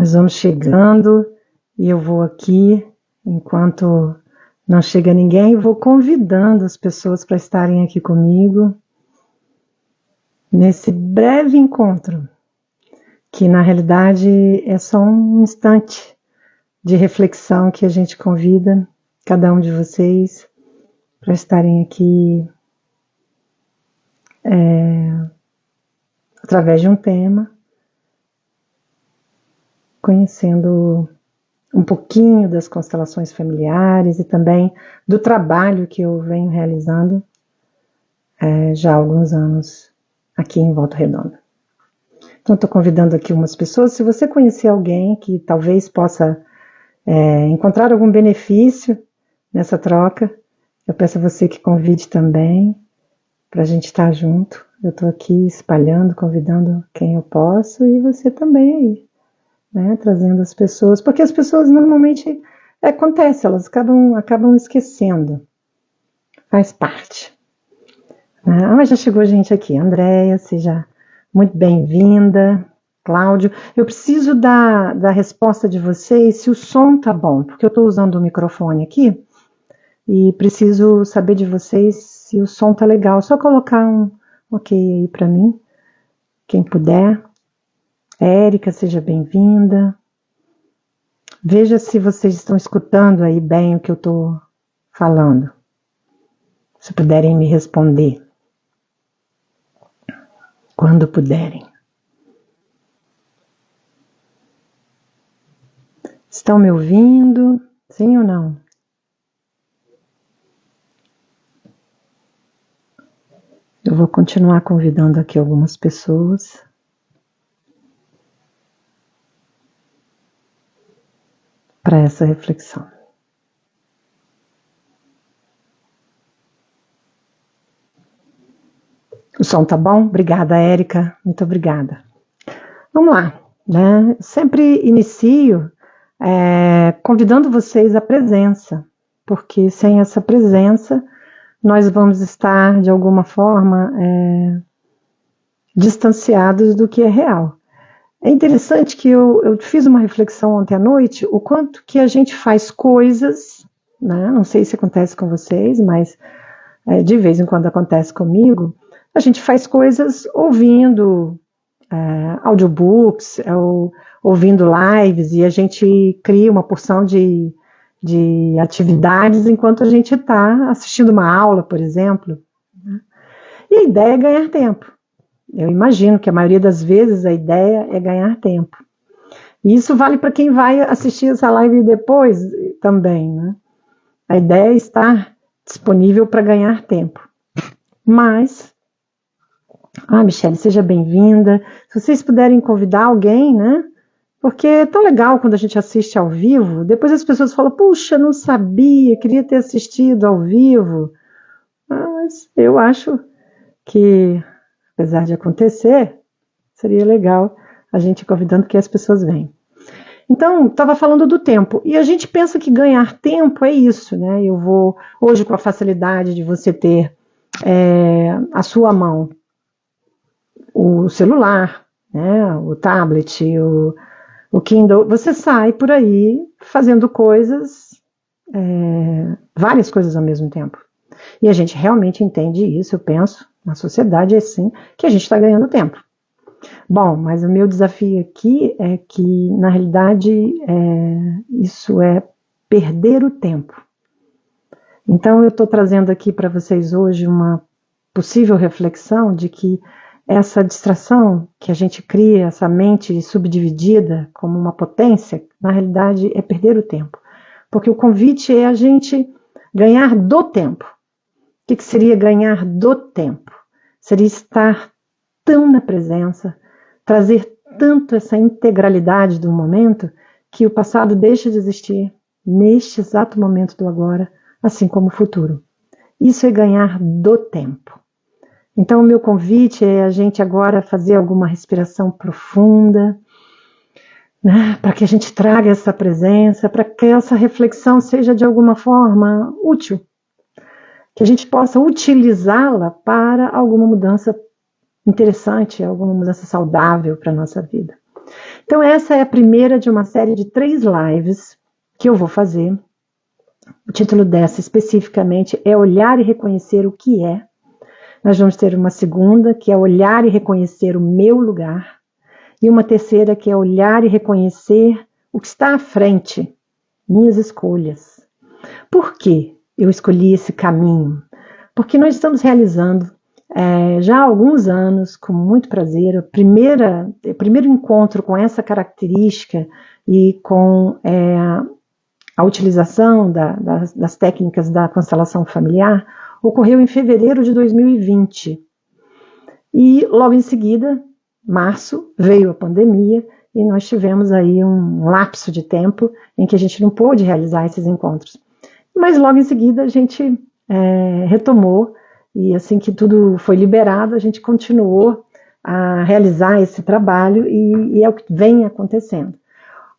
Nós vamos chegando e eu vou aqui, enquanto não chega ninguém, vou convidando as pessoas para estarem aqui comigo nesse breve encontro, que na realidade é só um instante de reflexão que a gente convida cada um de vocês para estarem aqui através de um tema, conhecendo um pouquinho das constelações familiares e também do trabalho que eu venho realizando já há alguns anos aqui em Volta Redonda. Então, estou convidando aqui umas pessoas. Se você conhecer alguém que talvez possa encontrar algum benefício nessa troca, eu peço a você que convide também para a gente estar junto. Eu estou aqui espalhando, convidando quem eu posso e você também aí, né, trazendo as pessoas, porque as pessoas normalmente acontece, elas acabam esquecendo, faz parte. Mas já chegou gente aqui. Andréia, seja muito bem-vinda. Cláudio, eu preciso da resposta de vocês se o som tá bom, porque eu estou usando o microfone aqui e preciso saber de vocês se o som tá legal. Só colocar um ok aí para mim, quem puder. Érica, seja bem-vinda. Veja se vocês estão escutando aí bem o que eu estou falando. Se puderem me responder. Quando puderem. Estão me ouvindo? Sim ou não? Eu vou continuar convidando aqui algumas pessoas. Para essa reflexão. O som tá bom? Obrigada, Érica. Muito obrigada. Vamos lá, né? Sempre inicio convidando vocês à presença, porque sem essa presença nós vamos estar, de alguma forma, distanciados do que é real. É interessante que eu fiz uma reflexão ontem à noite, o quanto que a gente faz coisas, né? Não sei se acontece com vocês, mas de vez em quando acontece comigo, a gente faz coisas ouvindo audiobooks, ouvindo lives, e a gente cria uma porção de atividades enquanto a gente está assistindo uma aula, por exemplo. Né? E a ideia é ganhar tempo. Eu imagino que a maioria das vezes a ideia é ganhar tempo. E isso vale para quem vai assistir essa live depois também, né? A ideia é estar disponível para ganhar tempo. Mas, Michele, seja bem-vinda. Se vocês puderem convidar alguém, né? Porque é tão legal quando a gente assiste ao vivo. Depois as pessoas falam, puxa, não sabia, queria ter assistido ao vivo. Mas eu acho que, apesar de acontecer, seria legal a gente convidando que as pessoas venham. Então, estava falando do tempo. E a gente pensa que ganhar tempo é isso, né? Eu vou, hoje, com a facilidade de você ter à sua mão o celular, né? O tablet, o Kindle, você sai por aí fazendo coisas, várias coisas ao mesmo tempo. E a gente realmente entende isso, eu penso, na sociedade é assim, que a gente está ganhando tempo. Bom, mas o meu desafio aqui é que, na realidade, isso é perder o tempo. Então, eu estou trazendo aqui para vocês hoje uma possível reflexão de que essa distração que a gente cria, essa mente subdividida como uma potência, na realidade é perder o tempo. Porque o convite é a gente ganhar do tempo. O que seria ganhar do tempo? Seria estar tão na presença, trazer tanto essa integralidade do momento, que o passado deixa de existir neste exato momento do agora, assim como o futuro. Isso é ganhar do tempo. Então, o meu convite é a gente agora fazer alguma respiração profunda, né, para que a gente traga essa presença, para que essa reflexão seja de alguma forma útil, que a gente possa utilizá-la para alguma mudança interessante, alguma mudança saudável para a nossa vida. Então essa é a primeira de uma série de 3 lives que eu vou fazer. O título dessa especificamente é Olhar e Reconhecer o que é. Nós vamos ter uma segunda, que é Olhar e Reconhecer o meu lugar. E uma terceira, que é Olhar e Reconhecer o que está à frente, minhas escolhas. Por que eu escolhi esse caminho? Porque nós estamos realizando já há alguns anos, com muito prazer, o primeiro encontro com essa característica e com a utilização das técnicas da constelação familiar ocorreu em fevereiro de 2020. E logo em seguida, março, veio a pandemia e nós tivemos aí um lapso de tempo em que a gente não pôde realizar esses encontros. Mas logo em seguida a gente retomou e assim que tudo foi liberado, a gente continuou a realizar esse trabalho e é o que vem acontecendo.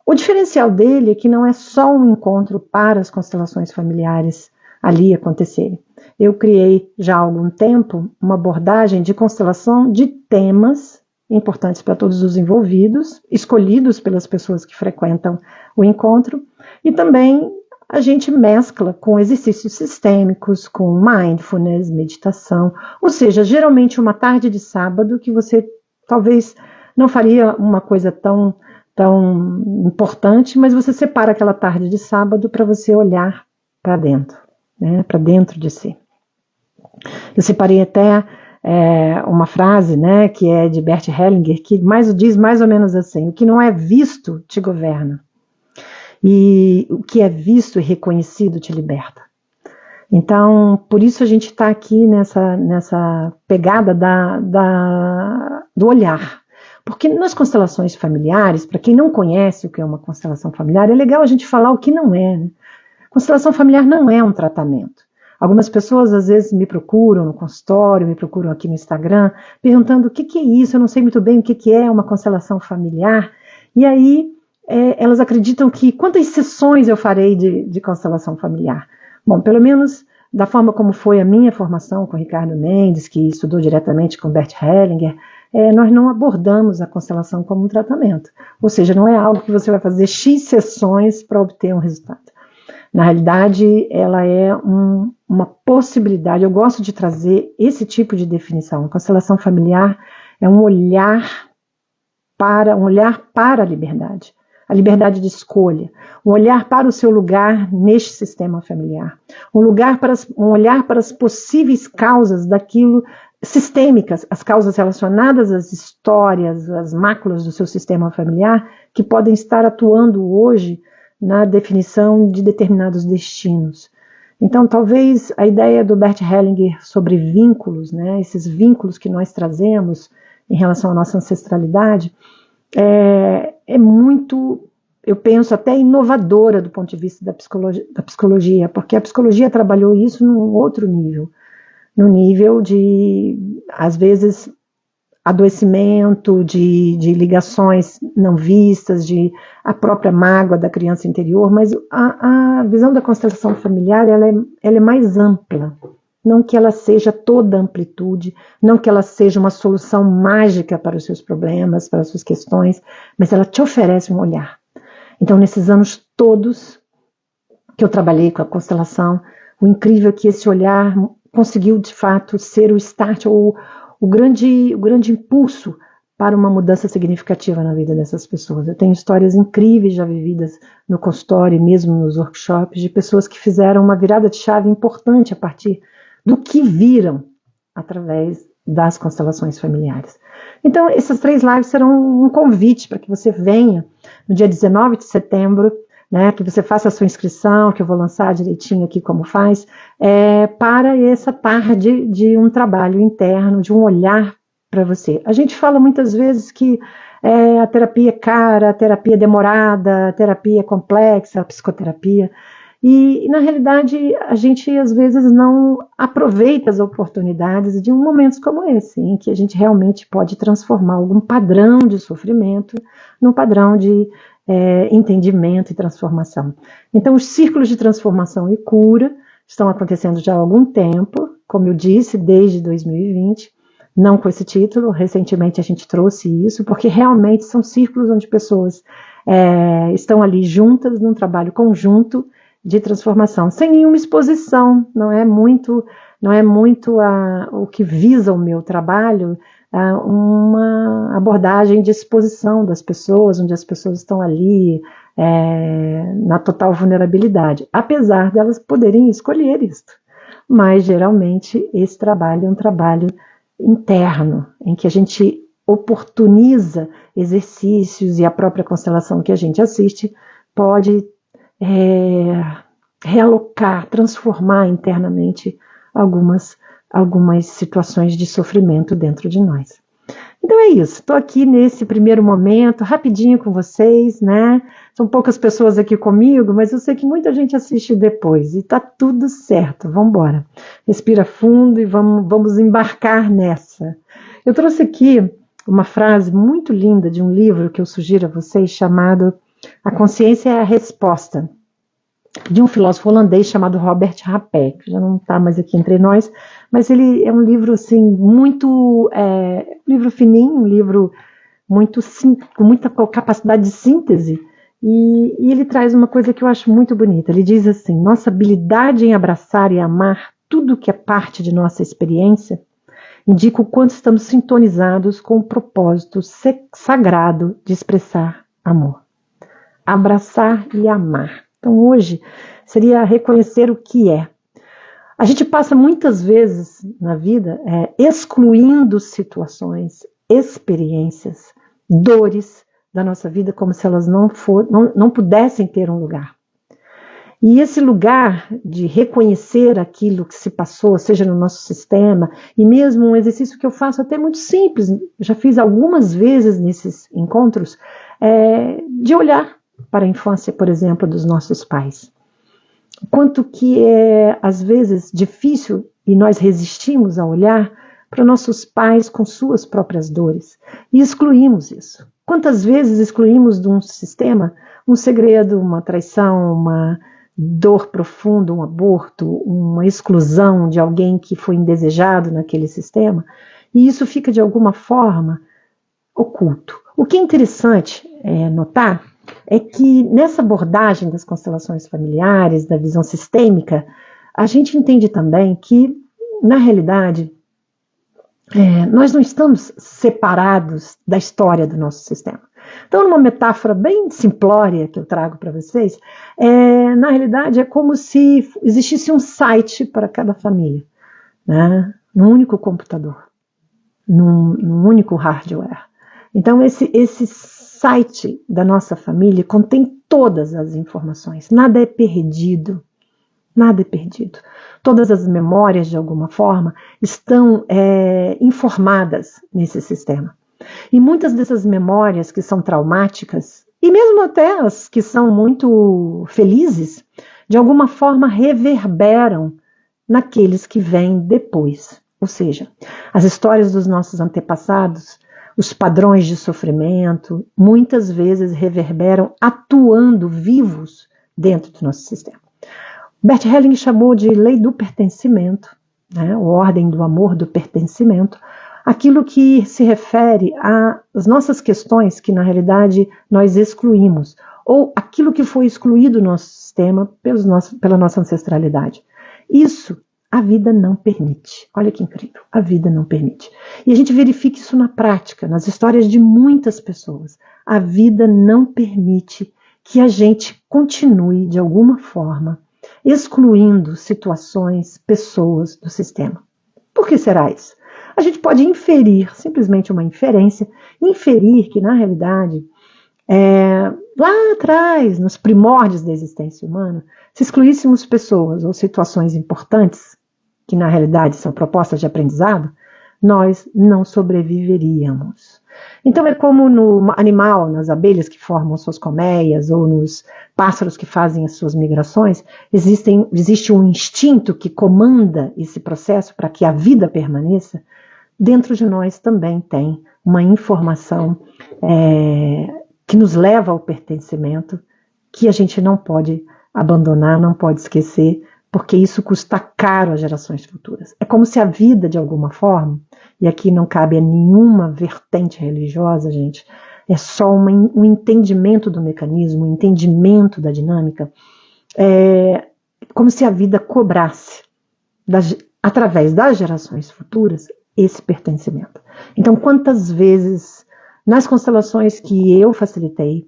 O diferencial dele é que não é só um encontro para as constelações familiares ali acontecerem. Eu criei já há algum tempo uma abordagem de constelação de temas importantes para todos os envolvidos, escolhidos pelas pessoas que frequentam o encontro, e também a gente mescla com exercícios sistêmicos, com mindfulness, meditação, ou seja, geralmente uma tarde de sábado que você talvez não faria uma coisa tão importante, mas você separa aquela tarde de sábado para você olhar para dentro, né, para dentro de si. Eu separei até uma frase, né, que é de Bert Hellinger, que diz mais ou menos assim: o que não é visto te governa, e o que é visto e reconhecido te liberta. Então, por isso a gente está aqui nessa pegada do olhar. Porque nas constelações familiares, para quem não conhece o que é uma constelação familiar, é legal a gente falar o que não é, né? Constelação familiar não é um tratamento. Algumas pessoas às vezes me procuram no consultório, me procuram aqui no Instagram, perguntando o que é isso, eu não sei muito bem o que é uma constelação familiar. E aí elas acreditam que quantas sessões eu farei de constelação familiar? Bom, pelo menos da forma como foi a minha formação com Ricardo Mendes, que estudou diretamente com Bert Hellinger, nós não abordamos a constelação como um tratamento. Ou seja, não é algo que você vai fazer X sessões para obter um resultado. Na realidade, ela é uma possibilidade. Eu gosto de trazer esse tipo de definição. A constelação familiar é um olhar para a liberdade de escolha, um olhar para o seu lugar neste sistema familiar, um olhar para as possíveis causas daquilo sistêmicas, as causas relacionadas às histórias, às máculas do seu sistema familiar, que podem estar atuando hoje na definição de determinados destinos. Então, talvez a ideia do Bert Hellinger sobre vínculos, né, esses vínculos que nós trazemos em relação à nossa ancestralidade, é muito, eu penso, até inovadora do ponto de vista da psicologia, porque a psicologia trabalhou isso num outro nível, no nível de, às vezes, adoecimento, de ligações não vistas, de a própria mágoa da criança interior, mas a visão da constelação familiar ela é mais ampla. Não que ela seja toda amplitude, não que ela seja uma solução mágica para os seus problemas, para as suas questões, mas ela te oferece um olhar. Então, nesses anos todos que eu trabalhei com a constelação, o incrível é que esse olhar conseguiu, de fato, ser o start, ou o grande impulso para uma mudança significativa na vida dessas pessoas. Eu tenho histórias incríveis já vividas no consultório, mesmo nos workshops, de pessoas que fizeram uma virada de chave importante a partir do que viram através das constelações familiares. Então, essas 3 lives serão um convite para que você venha no dia 19 de setembro, né, que você faça a sua inscrição, que eu vou lançar direitinho aqui como faz, para essa tarde de um trabalho interno, de um olhar para você. A gente fala muitas vezes que a terapia é cara, a terapia é demorada, a terapia é complexa, a psicoterapia, e na realidade a gente às vezes não aproveita as oportunidades de momentos como esse, em que a gente realmente pode transformar algum padrão de sofrimento num padrão de entendimento e transformação. Então, os círculos de transformação e cura estão acontecendo já há algum tempo, como eu disse, desde 2020, não com esse título, recentemente a gente trouxe isso, porque realmente são círculos onde pessoas estão ali juntas num trabalho conjunto de transformação, sem nenhuma exposição, não é muito o que visa o meu trabalho, uma abordagem de exposição das pessoas, onde as pessoas estão ali na total vulnerabilidade, apesar delas poderem escolher isto. Mas geralmente esse trabalho é um trabalho interno, em que a gente oportuniza exercícios e a própria constelação que a gente assiste pode realocar, transformar internamente algumas situações de sofrimento dentro de nós. Então é isso, estou aqui nesse primeiro momento, rapidinho com vocês, né? São poucas pessoas aqui comigo, mas eu sei que muita gente assiste depois e tá tudo certo, vamos embora. Respira fundo e vamos embarcar nessa. Eu trouxe aqui uma frase muito linda de um livro que eu sugiro a vocês, chamado A Consciência é a Resposta, de um filósofo holandês chamado Robert Rappé, que já não está mais aqui entre nós, mas ele é um livro assim muito um livro fininho, um livro com muita capacidade de síntese, e ele traz uma coisa que eu acho muito bonita. Ele diz assim: nossa habilidade em abraçar e amar tudo que é parte de nossa experiência indica o quanto estamos sintonizados com o propósito sagrado de expressar amor. Abraçar e amar. Então hoje seria reconhecer o que é. A gente passa muitas vezes na vida excluindo situações, experiências, dores da nossa vida como se elas não pudessem ter um lugar. E esse lugar de reconhecer aquilo que se passou, seja no nosso sistema, e mesmo um exercício que eu faço até muito simples, já fiz algumas vezes nesses encontros, de olhar para a infância, por exemplo, dos nossos pais. Quanto que é, às vezes, difícil e nós resistimos a olhar para nossos pais com suas próprias dores e excluímos isso. Quantas vezes excluímos de um sistema um segredo, uma traição, uma dor profunda, um aborto, uma exclusão de alguém que foi indesejado naquele sistema, e isso fica de alguma forma oculto. O que é interessante notar é que nessa abordagem das constelações familiares, da visão sistêmica, a gente entende também que, na realidade, nós não estamos separados da história do nosso sistema. Então, numa metáfora bem simplória que eu trago para vocês, na realidade é como se existisse um site para cada família, né? Num único computador, num único hardware. Então, esse site da nossa família contém todas as informações, nada é perdido, nada é perdido. Todas as memórias, de alguma forma, estão informadas nesse sistema. E muitas dessas memórias que são traumáticas, e mesmo até as que são muito felizes, de alguma forma reverberam naqueles que vêm depois. Ou seja, as histórias dos nossos antepassados, os padrões de sofrimento, muitas vezes reverberam atuando vivos dentro do nosso sistema. Bert Helling chamou de lei do pertencimento, né, ou ordem do amor do pertencimento, aquilo que se refere às nossas questões que, na realidade, nós excluímos, ou aquilo que foi excluído do nosso sistema pela nossa ancestralidade. Isso a vida não permite. Olha que incrível, a vida não permite. E a gente verifica isso na prática, nas histórias de muitas pessoas. A vida não permite que a gente continue, de alguma forma, excluindo situações, pessoas do sistema. Por que será isso? A gente pode inferir, simplesmente uma inferência, inferir que, na realidade, lá atrás, nos primórdios da existência humana, se excluíssemos pessoas ou situações importantes, que na realidade são propostas de aprendizado, nós não sobreviveríamos. Então é como no animal, nas abelhas que formam suas colmeias, ou nos pássaros que fazem as suas migrações, existe um instinto que comanda esse processo para que a vida permaneça. Dentro de nós também tem uma informação que nos leva ao pertencimento, que a gente não pode abandonar, não pode esquecer, porque isso custa caro às gerações futuras. É como se a vida, de alguma forma, e aqui não cabe a nenhuma vertente religiosa, gente, é só um entendimento do mecanismo, um entendimento da dinâmica, como se a vida cobrasse, através das gerações futuras, esse pertencimento. Então, quantas vezes, nas constelações que eu facilitei,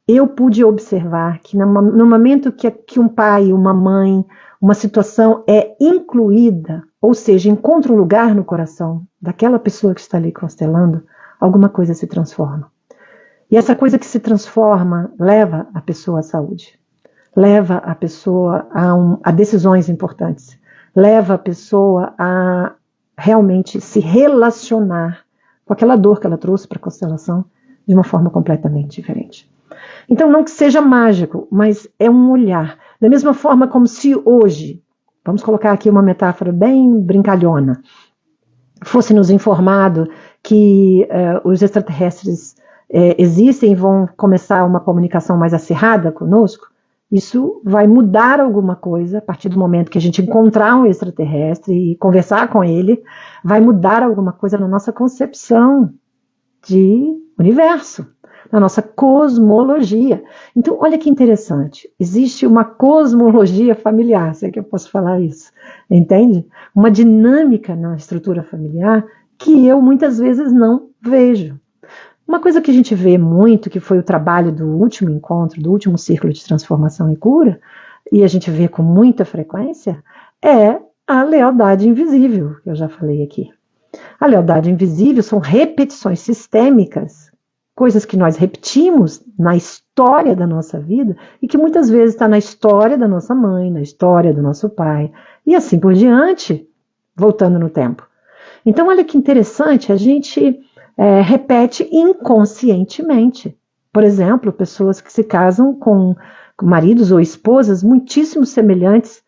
eu pude observar que no momento que um pai, uma mãe, uma situação é incluída, ou seja, encontra um lugar no coração daquela pessoa que está ali constelando, alguma coisa se transforma. E essa coisa que se transforma leva a pessoa à saúde, leva a pessoa a decisões importantes, leva a pessoa a realmente se relacionar com aquela dor que ela trouxe para a constelação de uma forma completamente diferente. Então, não que seja mágico, mas é um olhar. Da mesma forma como se hoje, vamos colocar aqui uma metáfora bem brincalhona, fosse nos informado que os extraterrestres existem e vão começar uma comunicação mais acirrada conosco, isso vai mudar alguma coisa a partir do momento que a gente encontrar um extraterrestre e conversar com ele, vai mudar alguma coisa na nossa concepção de universo, na nossa cosmologia. Então, olha que interessante, existe uma cosmologia familiar, se é que eu posso falar isso, entende? Uma dinâmica na estrutura familiar que eu muitas vezes não vejo. Uma coisa que a gente vê muito, que foi o trabalho do último encontro, do último círculo de transformação e cura, e a gente vê com muita frequência, é a lealdade invisível, que eu já falei aqui. A lealdade invisível são repetições sistêmicas, coisas que nós repetimos na história da nossa vida e que muitas vezes está na história da nossa mãe, na história do nosso pai, e assim por diante, voltando no tempo. Então, olha que interessante, a gente repete inconscientemente. Por exemplo, pessoas que se casam com maridos ou esposas muitíssimo semelhantes,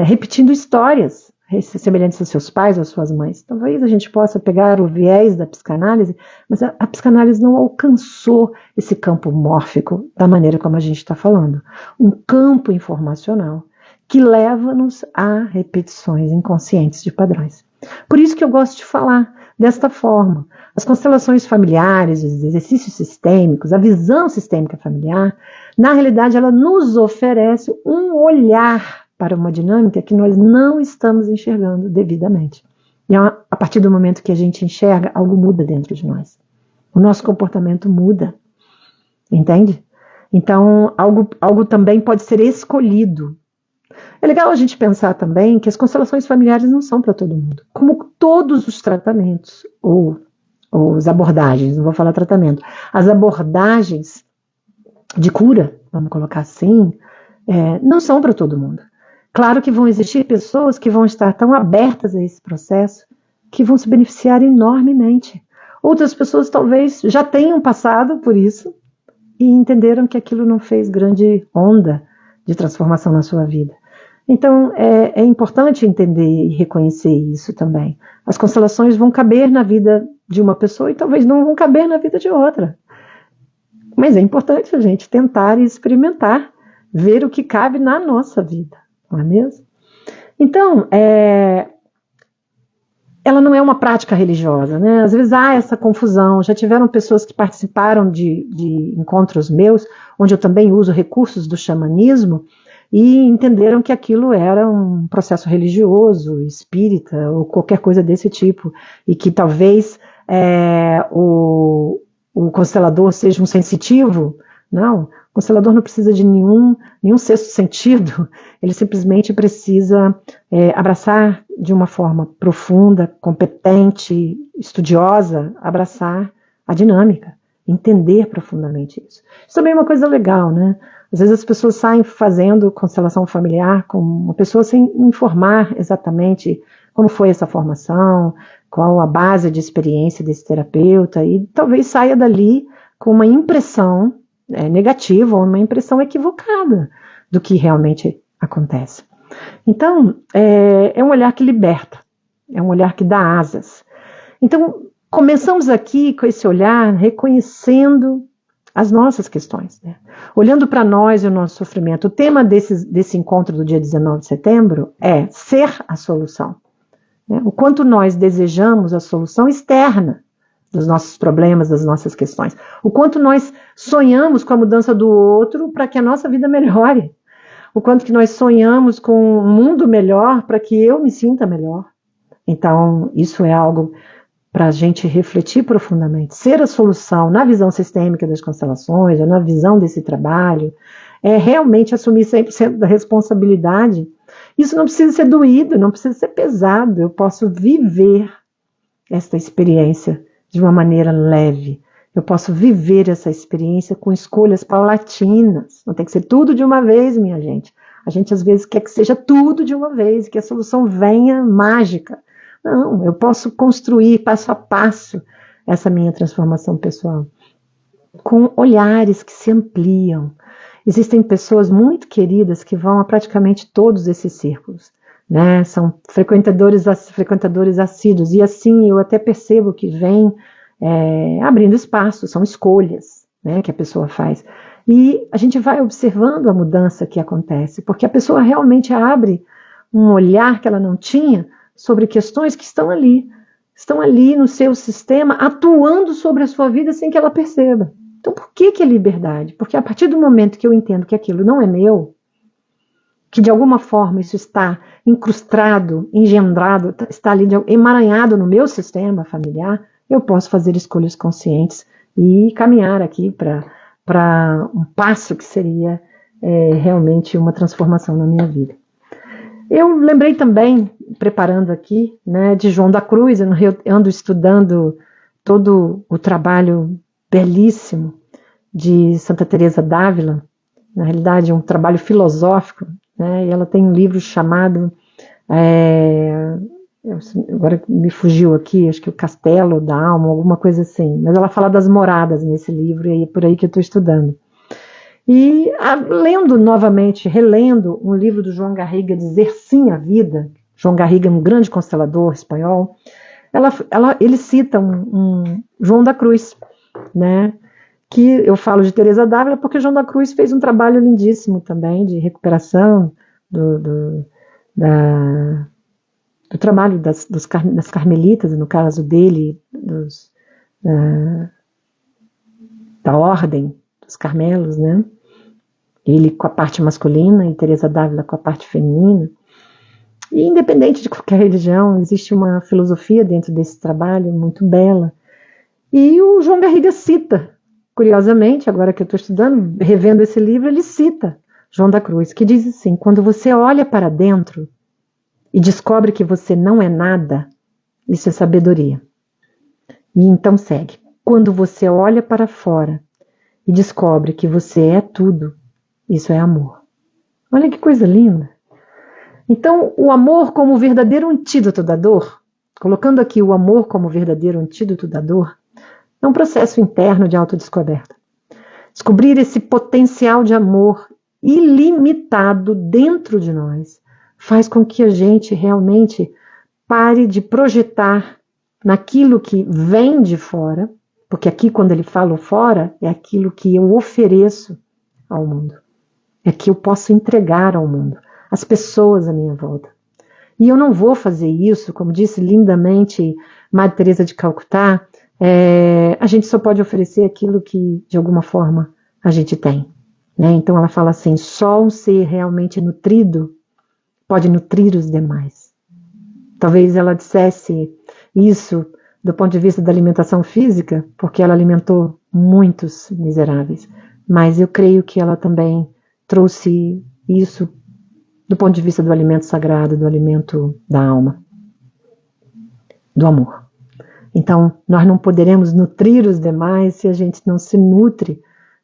repetindo histórias semelhantes aos seus pais ou às suas mães. Talvez a gente possa pegar o viés da psicanálise, mas a psicanálise não alcançou esse campo mórfico da maneira como a gente está falando. Um campo informacional que leva-nos a repetições inconscientes de padrões. Por isso que eu gosto de falar desta forma. As constelações familiares, os exercícios sistêmicos, a visão sistêmica familiar, na realidade ela nos oferece um olhar para uma dinâmica que nós não estamos enxergando devidamente. E a partir do momento que a gente enxerga, algo muda dentro de nós. O nosso comportamento muda. Entende? Então, algo também pode ser escolhido. É legal a gente pensar também que as constelações familiares não são para todo mundo. Como todos os tratamentos, ou as abordagens, não vou falar tratamento, as abordagens de cura, vamos colocar assim, não são para todo mundo. Claro que vão existir pessoas que vão estar tão abertas a esse processo que vão se beneficiar enormemente. Outras pessoas talvez já tenham passado por isso e entenderam que aquilo não fez grande onda de transformação na sua vida. Então, é importante entender e reconhecer isso também. As constelações vão caber na vida de uma pessoa e talvez não vão caber na vida de outra. Mas é importante a gente tentar e experimentar, ver o que cabe na nossa vida, não é mesmo? Então, ela não é uma prática religiosa, né? Às vezes há essa confusão. Já tiveram pessoas que participaram de encontros meus, onde eu também uso recursos do xamanismo, e entenderam que aquilo era um processo religioso, espírita, ou qualquer coisa desse tipo, e que talvez o constelador seja um sensitivo. Não, o constelador não precisa de nenhum sexto sentido, ele simplesmente precisa abraçar de uma forma profunda, competente, estudiosa, abraçar a dinâmica, entender profundamente isso. Isso também é uma coisa legal, né? Às vezes as pessoas saem fazendo constelação familiar com uma pessoa sem informar exatamente como foi essa formação, qual a base de experiência desse terapeuta, e talvez saia dali com uma impressão negativa ou uma impressão equivocada do que realmente acontece. Então, é um olhar que liberta, é um olhar que dá asas. Então, começamos aqui com esse olhar reconhecendo as nossas questões, né? Olhando para nós e o nosso sofrimento. O tema desse encontro do dia 19 de setembro é ser a solução. né? O quanto nós desejamos a solução externa dos nossos problemas, das nossas questões. O quanto nós sonhamos com a mudança do outro para que a nossa vida melhore. O quanto que nós sonhamos com um mundo melhor para que eu me sinta melhor. Então, isso é algo para a gente refletir profundamente. Ser a solução na visão sistêmica das constelações, ou na visão desse trabalho, é realmente assumir 100% da responsabilidade. Isso não precisa ser doído, não precisa ser pesado. Eu posso viver esta experiência de uma maneira leve. Eu posso viver essa experiência com escolhas paulatinas. Não tem que ser tudo de uma vez, minha gente. A gente às vezes quer que seja tudo de uma vez, que a solução venha mágica. Não, eu posso construir passo a passo essa minha transformação pessoal. Com olhares que se ampliam. Existem pessoas muito queridas que vão a praticamente todos esses círculos, né? São frequentadores assíduos, e assim eu até percebo que vem abrindo espaço, são escolhas, né, que a pessoa faz. E a gente vai observando a mudança que acontece, porque a pessoa realmente abre um olhar que ela não tinha sobre questões que estão ali no seu sistema, atuando sobre a sua vida sem que ela perceba. Então, por que é liberdade? Porque a partir do momento que eu entendo que aquilo não é meu, que de alguma forma isso está incrustado, engendrado, está ali emaranhado no meu sistema familiar, eu posso fazer escolhas conscientes e caminhar aqui para um passo que seria realmente uma transformação na minha vida. Eu lembrei também, preparando aqui, né, de João da Cruz. Eu ando estudando todo o trabalho belíssimo de Santa Teresa d'Ávila, na realidade um trabalho filosófico, né, e ela tem um livro chamado, agora me fugiu aqui, acho que o Castelo da Alma, alguma coisa assim, mas ela fala das moradas nesse livro, e é por aí que eu estou estudando. E lendo novamente, relendo um livro do João Garriga, Dizer Sim à Vida. João Garriga é um grande constelador espanhol. Ele cita um João da Cruz, né? Que eu falo de Teresa d'Ávila porque João da Cruz fez um trabalho lindíssimo também de recuperação do trabalho das carmelitas, no caso dele, da ordem dos Carmelos, né? Ele com a parte masculina e Teresa d'Ávila com a parte feminina. E independente de qualquer religião, existe uma filosofia dentro desse trabalho muito bela. E o João Garriga cita, curiosamente, agora que eu estou estudando, revendo esse livro, ele cita João da Cruz, que diz assim: quando você olha para dentro e descobre que você não é nada, isso é sabedoria. E então segue. Quando você olha para fora e descobre que você é tudo, isso é amor. Olha que coisa linda. Então, o amor como verdadeiro antídoto da dor, colocando aqui o amor como verdadeiro antídoto da dor, é um processo interno de autodescoberta. Descobrir esse potencial de amor ilimitado dentro de nós faz com que a gente realmente pare de projetar naquilo que vem de fora, porque aqui, quando ele fala o fora, é aquilo que eu ofereço ao mundo. É que eu posso entregar ao mundo, as pessoas à minha volta. E eu não vou fazer isso, como disse lindamente Madre Teresa de Calcutá, a gente só pode oferecer aquilo que, de alguma forma, a gente tem. Né? Então ela fala assim, só um ser realmente nutrido pode nutrir os demais. Talvez ela dissesse isso do ponto de vista da alimentação física, porque ela alimentou muitos miseráveis. Mas eu creio que ela também trouxe isso do ponto de vista do alimento sagrado, do alimento da alma, do amor. Então, nós não poderemos nutrir os demais se a gente não se nutre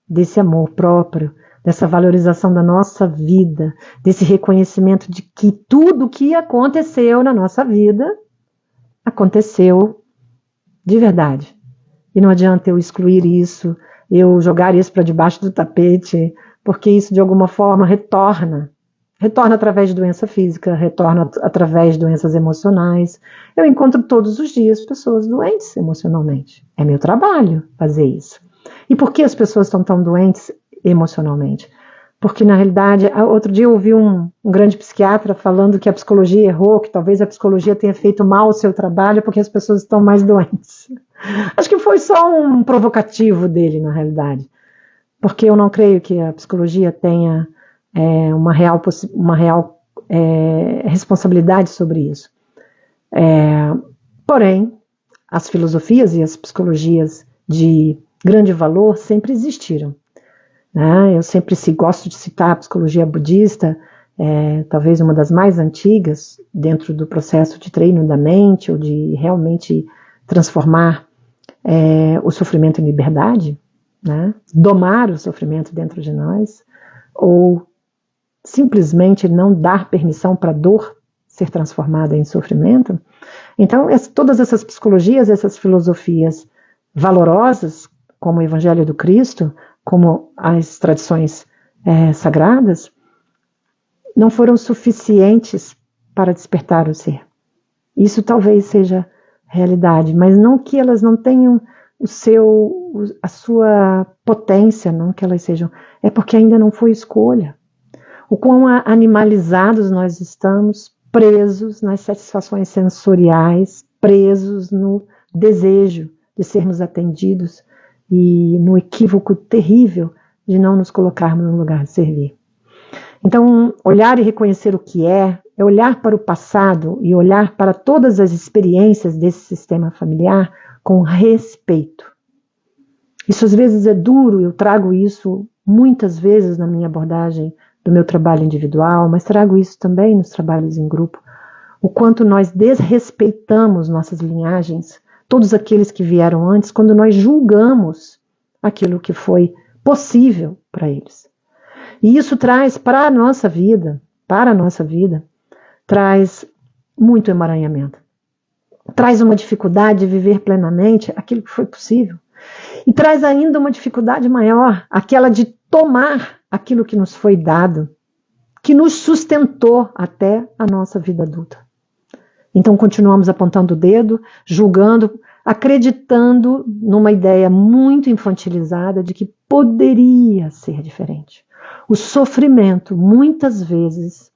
desse amor próprio, dessa valorização da nossa vida, desse reconhecimento de que tudo que aconteceu na nossa vida, aconteceu de verdade. E não adianta eu excluir isso, eu jogar isso para debaixo do tapete, porque isso de alguma forma retorna através de doença física, retorna através de doenças emocionais. Eu encontro todos os dias pessoas doentes emocionalmente. É meu trabalho fazer isso. E por que as pessoas estão tão doentes emocionalmente? porque na realidade, outro dia eu ouvi um grande psiquiatra falando que a psicologia errou, que talvez a psicologia tenha feito mal ao seu trabalho porque as pessoas estão mais doentes. Acho que foi só um provocativo dele, na realidade, porque eu não creio que a psicologia tenha uma real responsabilidade sobre isso. Porém, as filosofias e as psicologias de grande valor sempre existiram. Né? Eu sempre gosto de citar a psicologia budista, talvez uma das mais antigas, dentro do processo de treino da mente, ou de realmente transformar o sofrimento em liberdade, né? Domar o sofrimento dentro de nós, ou simplesmente não dar permissão para a dor ser transformada em sofrimento. Então, todas essas psicologias, essas filosofias valorosas, como o Evangelho do Cristo, como as tradições sagradas, não foram suficientes para despertar o ser. Isso talvez seja realidade, mas não que elas não tenham a sua potência, não que elas sejam, é porque ainda não foi escolha. O quão animalizados nós estamos, presos nas satisfações sensoriais, presos no desejo de sermos atendidos e no equívoco terrível de não nos colocarmos no lugar de servir. Então, olhar e reconhecer o que é olhar para o passado e olhar para todas as experiências desse sistema familiar com respeito. Isso às vezes é duro, eu trago isso muitas vezes na minha abordagem do meu trabalho individual, mas trago isso também nos trabalhos em grupo. O quanto nós desrespeitamos nossas linhagens, todos aqueles que vieram antes, quando nós julgamos aquilo que foi possível para eles. E isso traz para a nossa vida, traz muito emaranhamento. Traz uma dificuldade de viver plenamente aquilo que foi possível. E traz ainda uma dificuldade maior, aquela de tomar aquilo que nos foi dado, que nos sustentou até a nossa vida adulta. Então continuamos apontando o dedo, julgando, acreditando numa ideia muito infantilizada de que poderia ser diferente. O sofrimento, muitas vezes,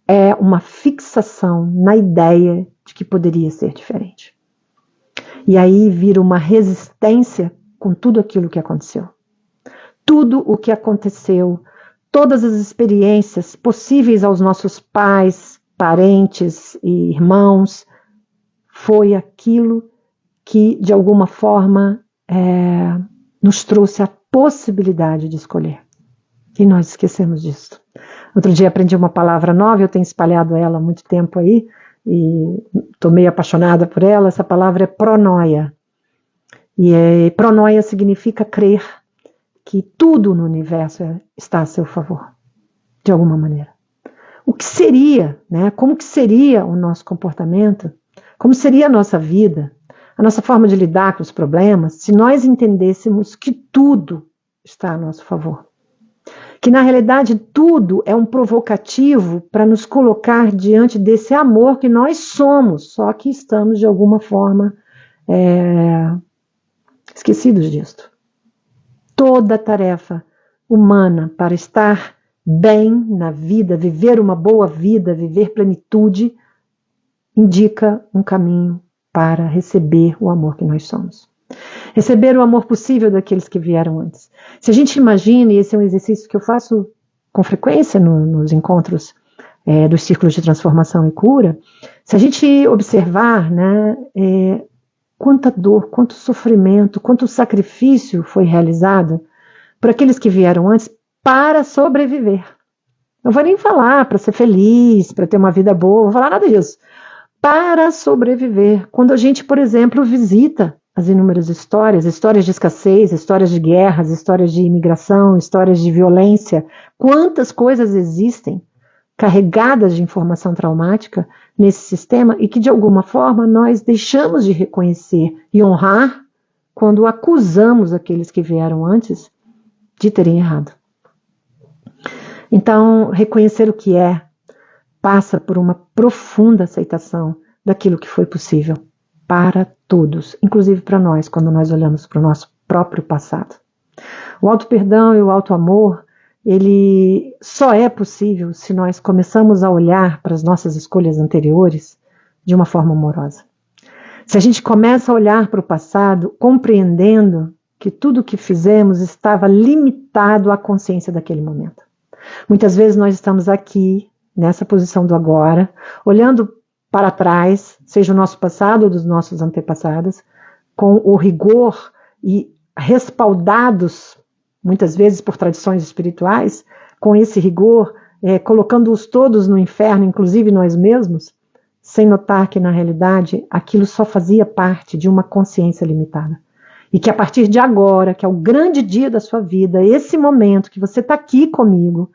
é uma fixação na ideia de que poderia ser diferente. E aí vira uma resistência com tudo aquilo que aconteceu. Tudo o que aconteceu, todas as experiências possíveis aos nossos pais, parentes e irmãos, foi aquilo que, de alguma forma, nos trouxe a possibilidade de escolher. E nós esquecemos disso. Outro dia aprendi uma palavra nova, eu tenho espalhado ela há muito tempo aí, e estou meio apaixonada por ela. Essa palavra é pronoia. E pronoia significa crer que tudo no universo está a seu favor, de alguma maneira. O que seria, né? Como que seria o nosso comportamento? Como seria a nossa vida? A nossa forma de lidar com os problemas, se nós entendêssemos que tudo está a nosso favor? Que na realidade tudo é um provocativo para nos colocar diante desse amor que nós somos, só que estamos de alguma forma esquecidos disto. Toda tarefa humana para estar bem na vida, viver uma boa vida, viver plenitude, indica um caminho para receber o amor que nós somos. Receber o amor possível daqueles que vieram antes. Se a gente imagina, e esse é um exercício que eu faço com frequência nos encontros dos círculos de transformação e cura, se a gente observar, né, quanta dor, quanto sofrimento, quanto sacrifício foi realizado por aqueles que vieram antes para sobreviver. Não vou nem falar para ser feliz, para ter uma vida boa, não vou falar nada disso. Para sobreviver. Quando a gente, por exemplo, visita as inúmeras histórias de escassez, histórias de guerras, histórias de imigração, histórias de violência, quantas coisas existem carregadas de informação traumática nesse sistema e que de alguma forma nós deixamos de reconhecer e honrar quando acusamos aqueles que vieram antes de terem errado. Então, reconhecer o que passa por uma profunda aceitação daquilo que foi possível para todos, inclusive para nós, quando nós olhamos para o nosso próprio passado. O auto-perdão e o auto-amor ele só é possível se nós começamos a olhar para as nossas escolhas anteriores de uma forma amorosa. Se a gente começa a olhar para o passado, compreendendo que tudo o que fizemos estava limitado à consciência daquele momento. Muitas vezes nós estamos aqui, nessa posição do agora, olhando para trás, seja o nosso passado ou dos nossos antepassados, com o rigor e respaldados, muitas vezes por tradições espirituais, com esse rigor, colocando-os todos no inferno, inclusive nós mesmos, sem notar que, na realidade, aquilo só fazia parte de uma consciência limitada. E que a partir de agora, que é o grande dia da sua vida, esse momento que você está aqui comigo,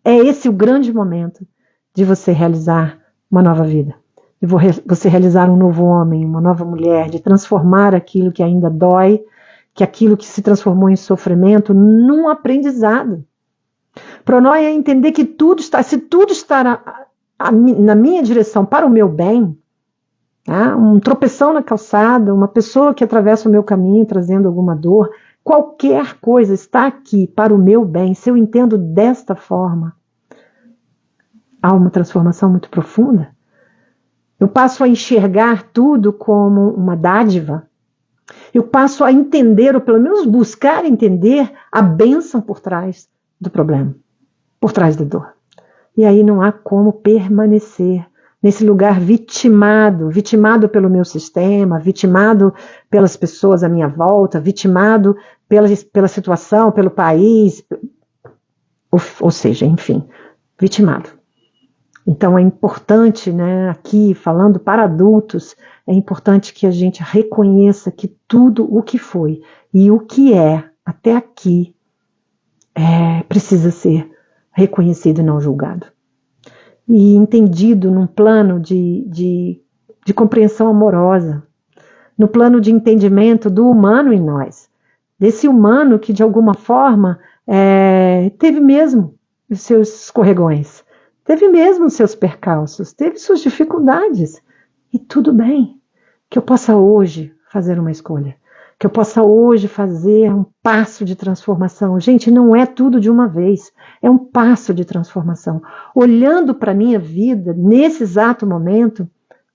é esse o grande momento de você realizar uma nova vida. De você realizar um novo homem, uma nova mulher, de transformar aquilo que ainda dói, que aquilo que se transformou em sofrimento, num aprendizado. Pronoia é entender que se tudo está na minha direção para o meu bem, tá? Um tropeção na calçada, uma pessoa que atravessa o meu caminho trazendo alguma dor, qualquer coisa está aqui para o meu bem, se eu entendo desta forma, há uma transformação muito profunda. Eu passo a enxergar tudo como uma dádiva. Eu passo a entender, ou pelo menos buscar entender, a bênção por trás do problema, por trás da dor. E aí não há como permanecer nesse lugar vitimado pelo meu sistema, vitimado pelas pessoas à minha volta, vitimado pela situação, pelo país, ou seja, enfim, vitimado. Então é importante, né, aqui falando para adultos, é importante que a gente reconheça que tudo o que foi e o que é até aqui precisa ser reconhecido e não julgado. E entendido num plano de compreensão amorosa, no plano de entendimento do humano em nós, desse humano que de alguma forma teve mesmo os seus escorregões, teve mesmo os seus percalços, teve suas dificuldades, e tudo bem, que eu possa hoje fazer uma escolha, que eu possa hoje fazer um passo de transformação. Gente, não é tudo de uma vez, é um passo de transformação. Olhando para a minha vida, nesse exato momento,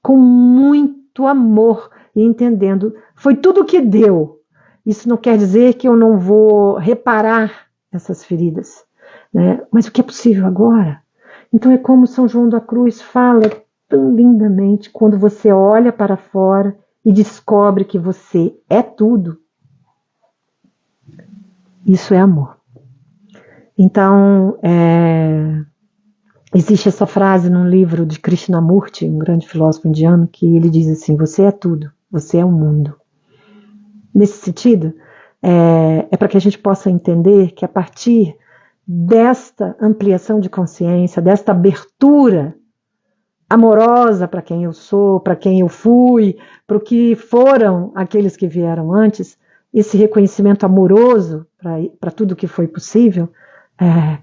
com muito amor e entendendo, foi tudo que deu. Isso não quer dizer que eu não vou reparar essas feridas, né? Mas o que é possível agora? Então é como São João da Cruz fala tão lindamente, quando você olha para fora e descobre que você é tudo. Isso é amor. Então, existe essa frase num livro de Krishnamurti, um grande filósofo indiano, que ele diz assim: você é tudo, você é o mundo. Nesse sentido, é para que a gente possa entender que a partir desta ampliação de consciência, desta abertura amorosa para quem eu sou, para quem eu fui, para o que foram aqueles que vieram antes, esse reconhecimento amoroso para tudo que foi possível,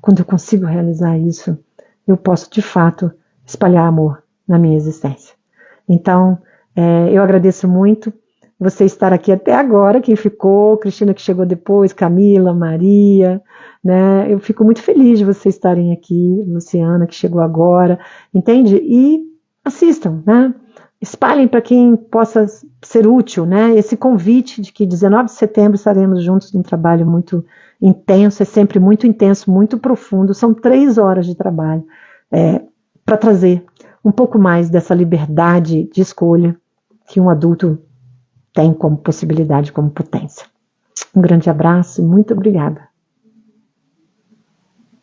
quando eu consigo realizar isso, eu posso de fato espalhar amor na minha existência. Então, eu agradeço muito você estar aqui até agora, quem ficou, Cristina que chegou depois, Camila, Maria, né? Eu fico muito feliz de vocês estarem aqui, Luciana que chegou agora, entende? E assistam, né? Espalhem para quem possa ser útil, né? Esse convite de que 19 de setembro estaremos juntos num trabalho muito intenso, é sempre muito intenso, muito profundo, são 3 horas de trabalho para trazer um pouco mais dessa liberdade de escolha que um adulto tem como possibilidade, como potência. Um grande abraço e muito obrigada.